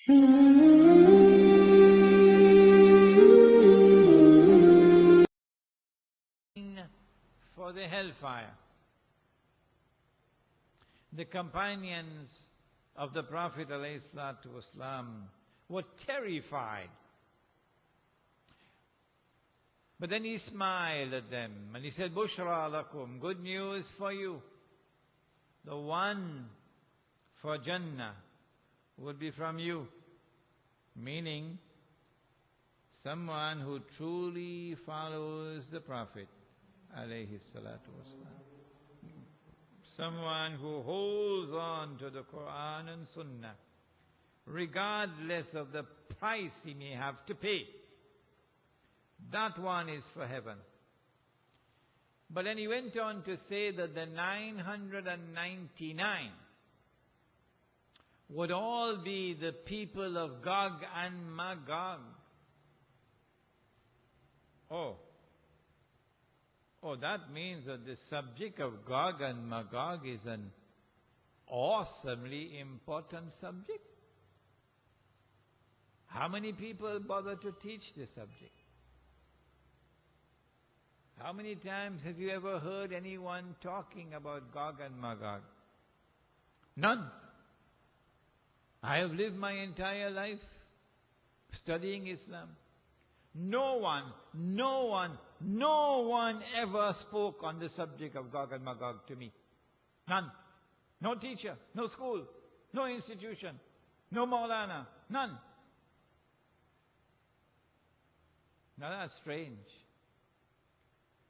For the hellfire. The companions of the Prophet ﷺ were terrified. But then he smiled at them and he said, Bushra lakum, good news for you. The one for Jannah would be from you. Meaning, someone who truly follows the Prophet alayhi salatu wasalam. Someone who holds on to the Quran and Sunnah, regardless of the price he may have to pay. That one is for heaven. But then he went on to say that the 999 would all be the people of Gog and Magog. Oh, that means that the subject of Gog and Magog is an awesomely important subject. How many people bother to teach this subject? How many times have you ever heard anyone talking about Gog and Magog? None. I have lived my entire life studying Islam. No one ever spoke on the subject of Gog and Magog to me. None. No teacher, no school, no institution, no Maulana, none. Now that's strange.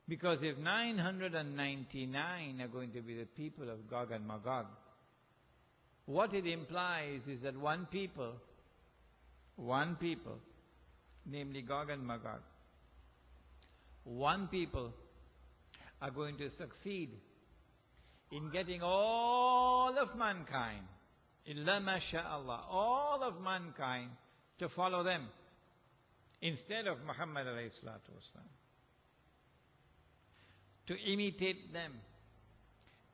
Because if 999 are going to be the people of Gog and Magog, what it implies is that one people, namely Gog and Magog, one people are going to succeed in getting all of mankind, illa masha'Allah, all of mankind to follow them instead of Muhammad alayhi salatu wasalam, to imitate them,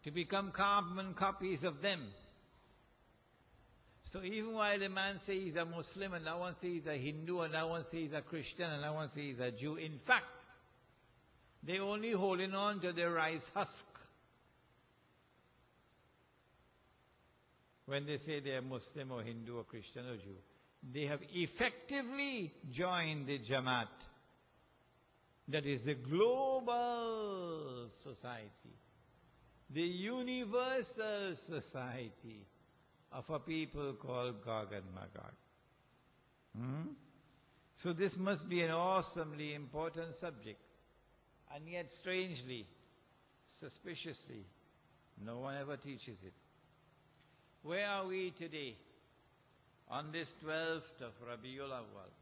to become carbon copies of them. So even while a man says he's a Muslim, and now one says he's a Hindu, and now one says he's a Christian, and now one says he's a Jew, in fact, they're only holding on to their rice husk when they say they're Muslim or Hindu or Christian or Jew. They have effectively joined the Jamaat. That is the global society, the universal society of a people called Gog and Magog. So this must be an awesomely important subject. And yet strangely, suspiciously, no one ever teaches it. Where are we today? On this 12th of Rabiul Awwal.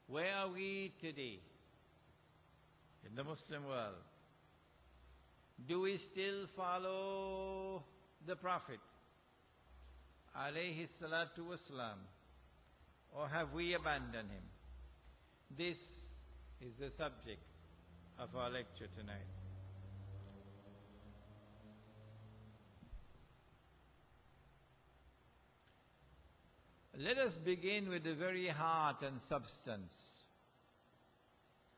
Where are we today? In the Muslim world. Do we still follow the Prophet alayhi salatu wasalam, or have we abandoned him? This is the subject of our lecture tonight. Let us begin with the very heart and substance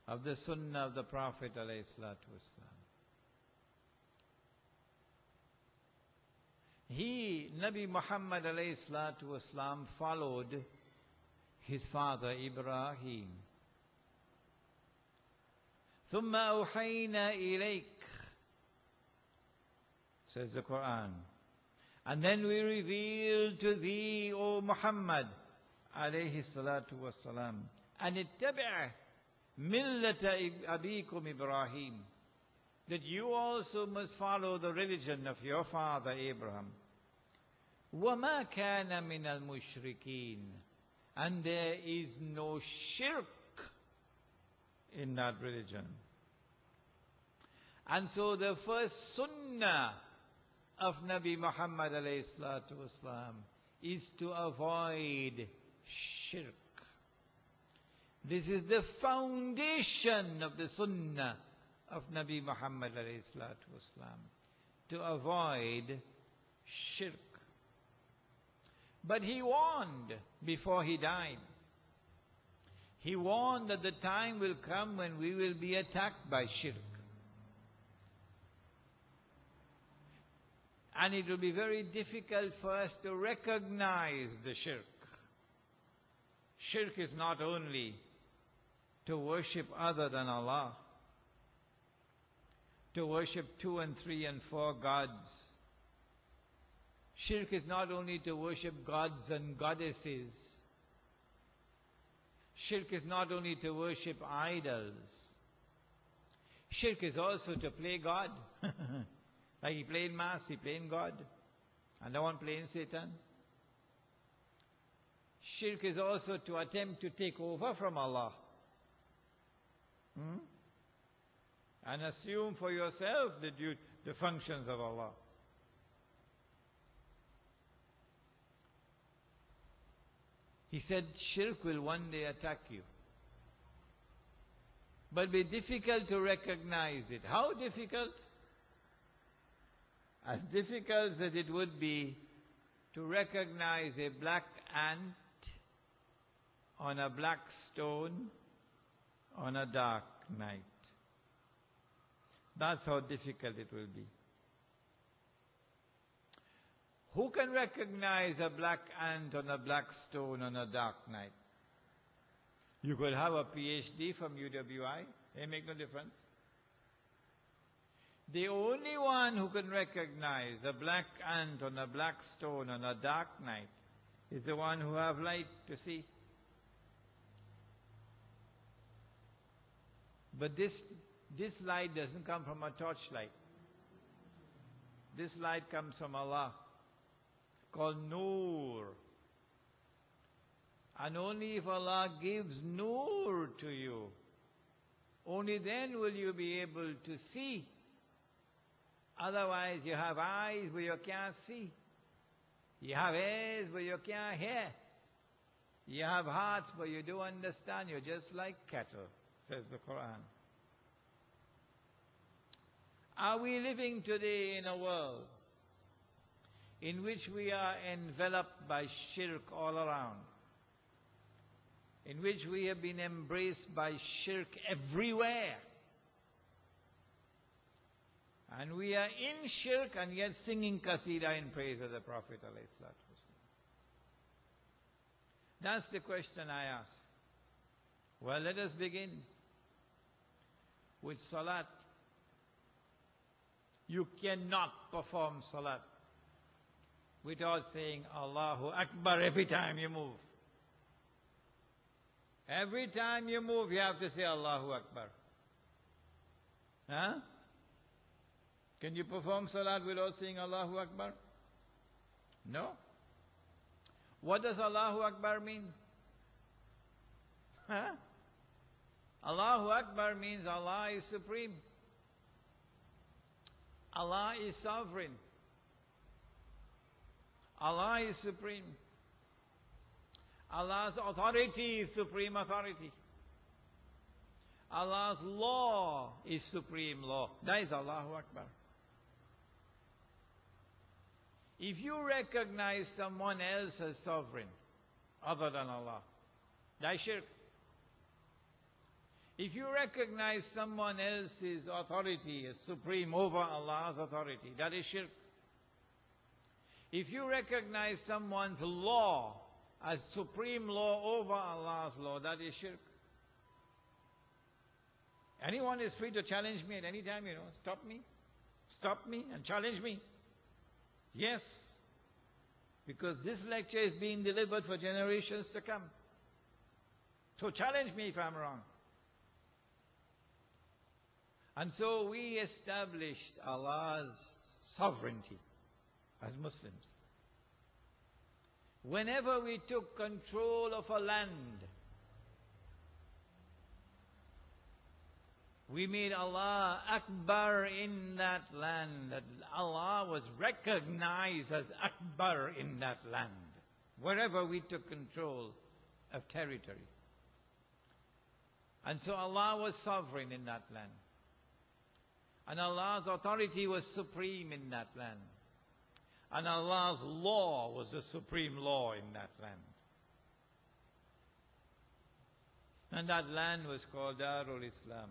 of the Sunnah of the Prophet alayhi salatu wasalam. Nabi Muhammad alayhi salatu wasalam, followed his father Ibrahim. ثُمَّ أَوْحَيْنَا إِلَيْكَ, says the Quran. And then we revealed to thee, O Muhammad alayhi salatu wasalam, and ittabi' millata abikum Ibrahim, that you also must follow the religion of your father Abraham. وَمَا كَانَ مِنَ الْمُشْرِكِينَ, and there is no shirk in that religion. And so the first sunnah of Nabi Muhammad alayhi salatu wasalam is to avoid shirk. This is the foundation of the sunnah of Nabi Muhammad alayhi salatu wasalam, to avoid shirk. But he warned before he died. He warned that the time will come when we will be attacked by shirk. And it will be very difficult for us to recognize the shirk. Shirk is not only to worship other than Allah, to worship 2 and 3 and 4 gods. Shirk is not only to worship gods and goddesses. Shirk is not only to worship idols. Shirk is also to play God. Like he played Mass, he playing God. And no one playing Satan. Shirk is also to attempt to take over from Allah. And assume for yourself the functions of Allah. He said shirk will one day attack you. But it'll be difficult to recognize it. How difficult? As difficult as it would be to recognize a black ant on a black stone on a dark night. That's how difficult it will be. Who can recognize a black ant on a black stone on a dark night? You could have a PhD from UWI. It make no difference. The only one who can recognize a black ant on a black stone on a dark night is the one who have light to see. But this light doesn't come from a torchlight. This light comes from Allah, called Noor. And only if Allah gives Noor to you, only then will you be able to see. Otherwise, you have eyes but you can't see. You have ears but you can't hear. You have hearts but you don't understand. You're just like cattle, says the Quran. Are we living today in a world in which we are enveloped by shirk all around? In which we have been embraced by shirk everywhere? And we are in shirk and yet singing qasida in praise of the Prophet ﷺ. That's the question I ask. Well, let us begin with salat. You cannot perform salat without saying Allahu Akbar every time you move. Every time you move, you have to say Allahu Akbar. Huh? Can you perform salat without saying Allahu Akbar? No. What does Allahu Akbar mean? Huh? Allahu Akbar means Allah is supreme. Allah is sovereign. Allah is supreme. Allah's authority is supreme authority. Allah's law is supreme law. That is Allahu Akbar. If you recognize someone else as sovereign other than Allah, that is shirk. If you recognize someone else's authority as supreme over Allah's authority, that is shirk. If you recognize someone's law as supreme law over Allah's law, that is shirk. Anyone is free to challenge me at any time, stop me and challenge me. Yes, because this lecture is being delivered for generations to come. So challenge me if I'm wrong. And so we established Allah's sovereignty as Muslims. Whenever we took control of a land, we made Allah Akbar in that land, that Allah was recognized as Akbar in that land, wherever we took control of territory. And so Allah was sovereign in that land. And Allah's authority was supreme in that land. And Allah's law was the supreme law in that land. And that land was called Darul Islam.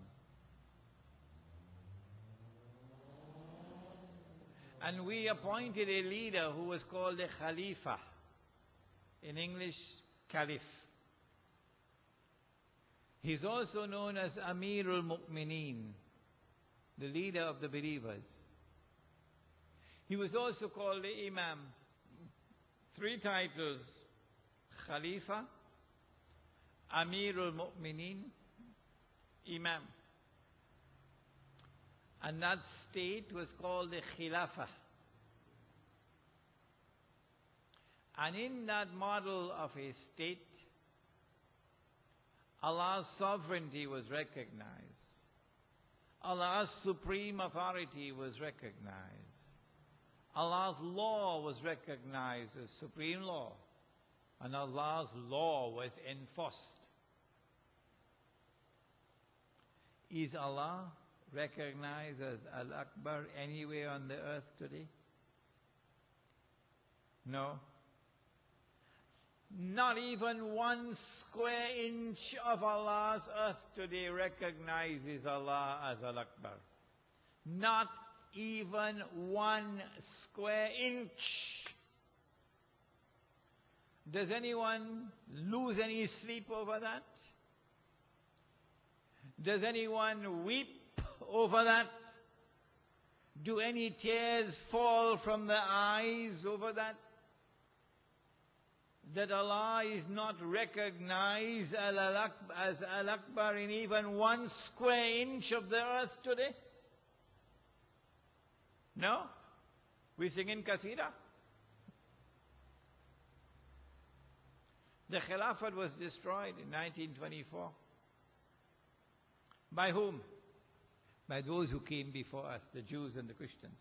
And we appointed a leader who was called a Khalifa. In English, Caliph. He's also known as Amirul Mu'mineen, the leader of the believers. He was also called the Imam. 3 titles: Khalifa, Amirul Mu'mineen, Imam. And that state was called the Khilafah. And in that model of a state, Allah's sovereignty was recognized. Allah's supreme authority was recognized. Allah's law was recognized as supreme law. And Allah's law was enforced. Is Allah recognized as Al-Akbar anywhere on the earth today? No. Not even 1 square inch of Allah's earth today recognizes Allah as Al-Akbar. Not even 1 square inch. Does anyone lose any sleep over that? Does anyone weep over that? Do any tears fall from the eyes over that? That Allah is not recognized as Al-Akbar in even 1 square inch of the earth today? No? We sing in Qasida. The Khilafat was destroyed in 1924. By whom? By those who came before us, the Jews and the Christians.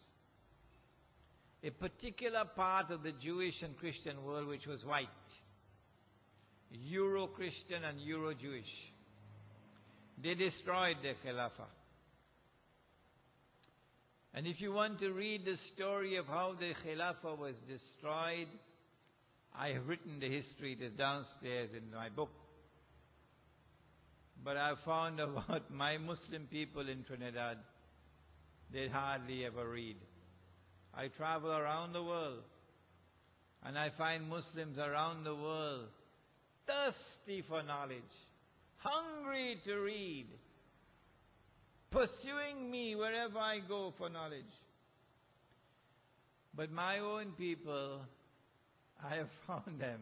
A particular part of the Jewish and Christian world which was white. Euro-Christian and Euro-Jewish. They destroyed the Khilafah. And if you want to read the story of how the Khilafah was destroyed, I have written the history. It is downstairs in my book. But I found about my Muslim people in Trinidad, they hardly ever read. I travel around the world, and I find Muslims around the world thirsty for knowledge, hungry to read, pursuing me wherever I go for knowledge. But my own people, I have found them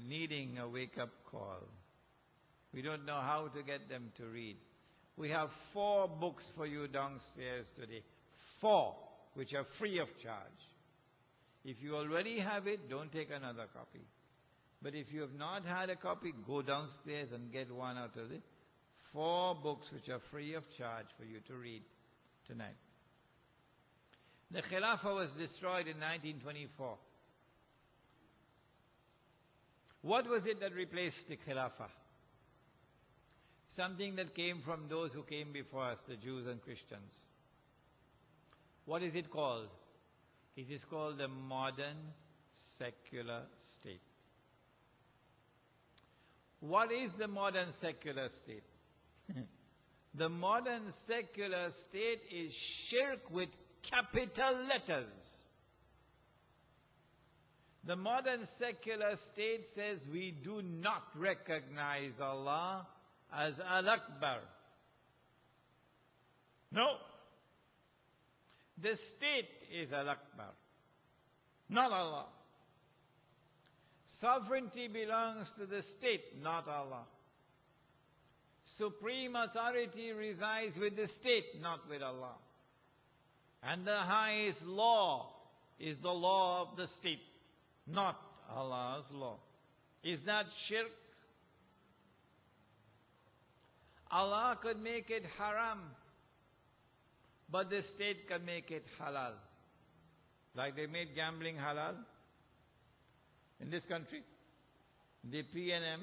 needing a wake-up call. We don't know how to get them to read. We have 4 books for you downstairs today. 4, which are free of charge. If you already have it, don't take another copy. But if you have not had a copy, go downstairs and get one out of it. 4 books which are free of charge for you to read tonight. The Khilafah was destroyed in 1924. What was it that replaced the Khilafah? Something that came from those who came before us, the Jews and Christians. What is it called? It is called the modern secular state. What is the modern secular state? The modern secular state is shirk with capital letters. The modern secular state says we do not recognize Allah as Al-Akbar. No. The state is Al-Akbar, not Allah. Sovereignty belongs to the state, not Allah. Supreme authority resides with the state, not with Allah. And the highest law is the law of the state, not Allah's law. Is that shirk? Allah could make it haram, but the state can make it halal. Like they made gambling halal in this country. The PNM